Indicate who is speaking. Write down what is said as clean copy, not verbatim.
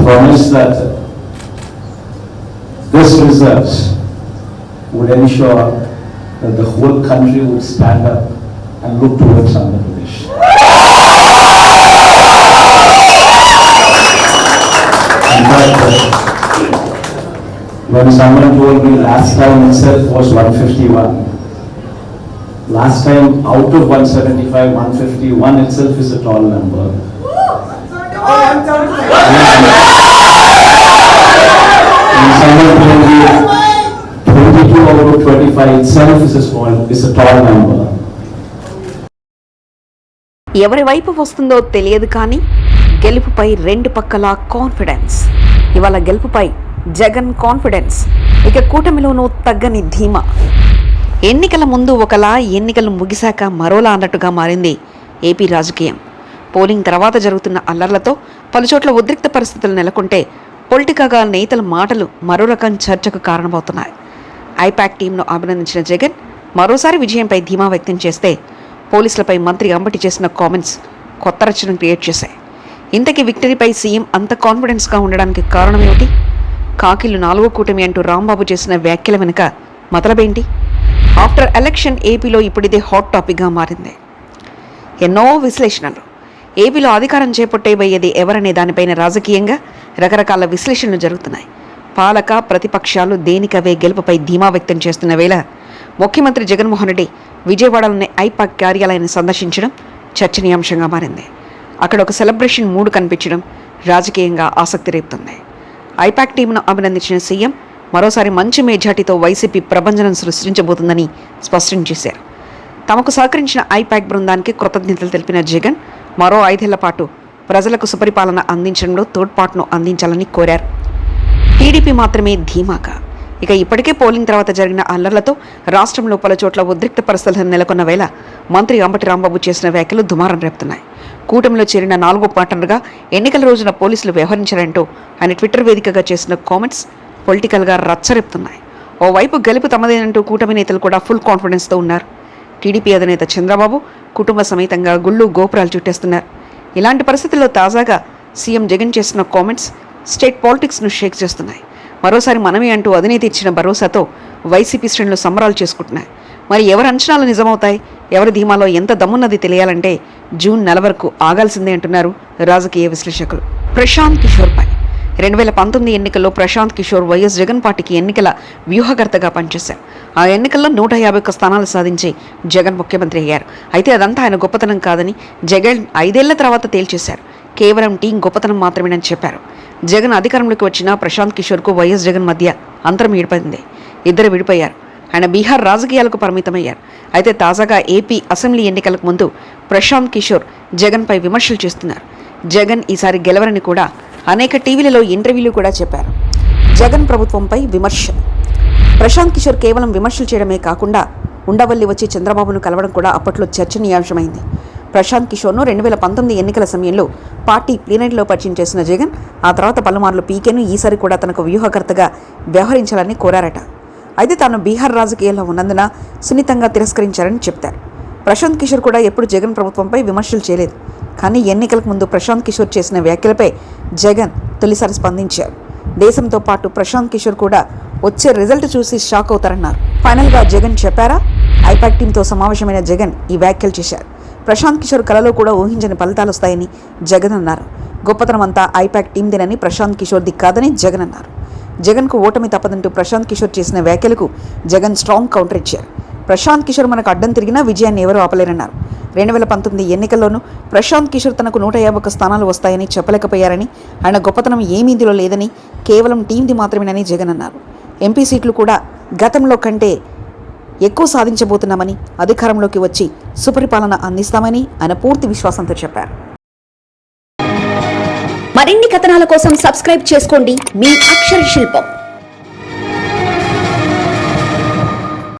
Speaker 1: promise that this result would ensure that the whole country would stand up and look towards Andhra Pradesh. In fact, when someone told me last time itself was 151, last time out of 175, 151 itself is a tall number. And someone told me 22 out of 25 itself is a tall number.
Speaker 2: ఎవరి వైపు వస్తుందో తెలియదు కానీ గెలుపుపై రెండు పక్కల confidence. ఇవాళ గెలుపుపై Jagan confidence, ఇక కూటమిలోనూ తగ్గని ధీమా. ఎన్నికల ముందు ఒకలా, ఎన్నికలు ముగిశాక మరోలా అన్నట్టుగా మారింది ఏపీ రాజకీయం. పోలింగ్ తర్వాత జరుగుతున్న అల్లర్లతో పలుచోట్ల ఉద్రిక్త పరిస్థితులు నెలకొంటే పొలిటికల్గా నేతల మాటలు మరో రకం చర్చకు కారణమవుతున్నాయి. ఐపాక్ టీంను అభినందించిన జగన్ మరోసారి విజయంపై ధీమా వ్యక్తం చేస్తే పోలీసులపై మంత్రి అంబటి చేసిన కామెంట్స్ కొత్త రచనను క్రియేట్ చేశాయి. ఇంతకీ విక్టరీపై సీఎం అంత కాన్ఫిడెన్స్గా ఉండడానికి కారణం ఏమిటి? కాకిలు 4వ కూటమి అంటూ రాంబాబు చేసిన వ్యాఖ్యల వెనుక మతలబేంటి? ఆఫ్టర్ ఎలక్షన్ ఏపీలో ఇప్పుడిదే హాట్ టాపిక్గా మారింది. ఎన్నో విశ్లేషణలు. ఏపీలో అధికారం చేపట్టేబోయేది ఎవరనే దానిపైన రాజకీయంగా రకరకాల విశ్లేషణలు జరుగుతున్నాయి. పాలక ప్రతిపక్షాలు దేనికవే గెలుపుపై ధీమా వ్యక్తం చేస్తున్న వేళ ముఖ్యమంత్రి జగన్మోహన్ రెడ్డి విజయవాడలోని ఐపాక్ కార్యాలయాన్ని సందర్శించడం చర్చనీయాంశంగా మారింది. అక్కడ ఒక సెలబ్రేషన్ మూడ్ కనిపించడం రాజకీయంగా ఆసక్తి రేపుతుంది. ఐపాక్ టీంను అభినందించిన సీఎం మరోసారి మంచి మేజార్టీతో వైసీపీ ప్రభంజనం సృష్టించబోతుందని స్పష్టం చేశారు. తమకు సహకరించిన ఐపాక్ బృందానికి కృతజ్ఞతలు తెలిపిన జగన్ మరో 5 ఏళ్ల పాటు ప్రజలకు సుపరిపాలన అందించడంలో తోడ్పాటును అందించాలని కోరారు. టీడీపీ మాత్రమే ధీమాగా. ఇక ఇప్పటికే పోలింగ్ తర్వాత జరిగిన అల్లర్లతో రాష్ట్రంలో పలుచోట్ల ఉద్రిక్త పరిస్థితులు నెలకొన్న వేళ మంత్రి అంబటి రాంబాబు చేసిన వ్యాఖ్యలు దుమారం రేపుతున్నాయి. కూటమిలో చేరిన 4వ పార్ట్నర్గా ఎన్నికల రోజున పోలీసులు వ్యవహరించారంటూ ఆయన ట్విట్టర్ వేదికగా చేసిన కామెంట్స్ పొలిటికల్గా రచ్చరేపుతున్నాయి. ఓవైపు గెలుపు తమదేనంటూ కూటమి నేతలు కూడా ఫుల్ కాన్ఫిడెన్స్తో ఉన్నారు. టీడీపీ అధినేత చంద్రబాబు కుటుంబ సమేతంగా గుళ్ళు గోపురాలు చుట్టేస్తున్నారు. ఇలాంటి పరిస్థితుల్లో తాజాగా సీఎం జగన్ చేసిన కామెంట్స్ స్టేట్ పాలిటిక్స్ను షేక్ చేస్తున్నాయి. మరోసారి మనమే అంటూ అధినేత ఇచ్చిన భరోసాతో వైసీపీ శ్రేణులు సంబరాలు చేసుకుంటున్నాయి. మరి ఎవరి అంచనాలు నిజమవుతాయి, ఎవరి ధీమాలో ఎంత దమ్మున్నది తెలియాలంటే జూన్ 4 వరకు ఆగాల్సిందే అంటున్నారు రాజకీయ విశ్లేషకులు. ప్రశాంత్ కిషోర్పై 2019 ఎన్నికల్లో ప్రశాంత్ కిషోర్ వైఎస్ జగన్ పార్టీకి ఎన్నికల వ్యూహకర్తగా పనిచేశారు. ఆ ఎన్నికల్లో 151 స్థానాలు సాధించి జగన్ ముఖ్యమంత్రి అయ్యారు. అయితే అదంతా ఆయన గొప్పతనం కాదని జగన్ 5 ఏళ్ల తర్వాత తేల్చేశారు. కేవలం టీం గొప్పతనం మాత్రమేనని చెప్పారు. జగన్ అధికారంలోకి వచ్చిన ప్రశాంత్ కిషోర్కు వైఎస్ జగన్ మధ్య అంతరం ఏర్పడింది. ఇద్దరు విడిపోయారు. ఆయన బీహార్ రాజకీయాలకు పరిమితమయ్యారు. అయితే తాజాగా ఏపీ అసెంబ్లీ ఎన్నికలకు ముందు ప్రశాంత్ కిషోర్ జగన్పై విమర్శలు చేస్తున్నారు. జగన్ ఈసారి గెలవరని కూడా అనేక టీవీలలో ఇంటర్వ్యూలు కూడా చెప్పారు. జగన్ ప్రభుత్వంపై విమర్శలు. ప్రశాంత్ కిషోర్ కేవలం విమర్శలు చేయడమే కాకుండా ఉండవల్లి వచ్చి చంద్రబాబును కలవడం కూడా అప్పట్లో చర్చనీయాంశమైంది. ప్రశాంత్ కిషోర్ను 2019 ఎన్నికల సమయంలో పార్టీ ప్లీనరీలో పరిచయం చేసిన జగన్ ఆ తర్వాత పలుమార్లు పీకేను ఈసారి కూడా తనకు వ్యూహకర్తగా వ్యవహరించాలని కోరారట. అయితే తాను బీహార్ రాజకీయాల్లో ఉన్నందున సున్నితంగా తిరస్కరించారని చెప్తారు. ప్రశాంత్ కిషోర్ కూడా ఎప్పుడు జగన్ ప్రభుత్వంపై విమర్శలు చేయలేదు. కానీ ఎన్నికలకు ముందు ప్రశాంత్ కిషోర్ చేసిన వ్యాఖ్యలపై జగన్ తొలిసారి స్పందించారు. దేశంతో పాటు ప్రశాంత్ కిషోర్ కూడా వచ్చే రిజల్ట్ చూసి షాక్ అవుతారన్నారు. ఫైనల్గా జగన్ చెప్పారా? ఐపాక్ టీంతో సమావేశమైన జగన్ ఈ వ్యాఖ్యలు చేశారు. ప్రశాంత్ కిషోర్ కలలో కూడా ఊహించని ఫలితాలు వస్తాయని జగన్ అన్నారు. గొప్పతనం అంతా ఐపాక్ టీందేనని ప్రశాంత్ కిషోర్ది కాదని జగన్ అన్నారు. జగన్కు ఓటమి తప్పదంటూ ప్రశాంత్ కిషోర్ చేసిన వ్యాఖ్యలకు జగన్ స్ట్రాంగ్ కౌంటర్ ఇచ్చారు. ప్రశాంత్ కిషోర్ మనకు అడ్డం తిరిగినా విజయాన్ని ఎవరూ ఆపలేరన్నారు. 2019 ఎన్నికల్లోనూ ప్రశాంత్ కిషోర్ తనకు 151 స్థానాలు వస్తాయని చెప్పలేకపోయారని, ఆయన గొప్పతనం ఏమీ ఇందులో లేదని, కేవలం టీంది మాత్రమేనని జగన్ అన్నారు. ఎంపీ సీట్లు కూడా గతంలో కంటే ఎక్కువ సాధించబోతున్నామని, అధికారంలోకి వచ్చి సుపరిపాలన అందిస్తామని ఆయన పూర్తి విశ్వాసంతో చెప్పారు.
Speaker 3: మరిన్ని కథనాల కోసం సబ్స్క్రైబ్ చేసుకోండి మీ అక్షర శిల్పం.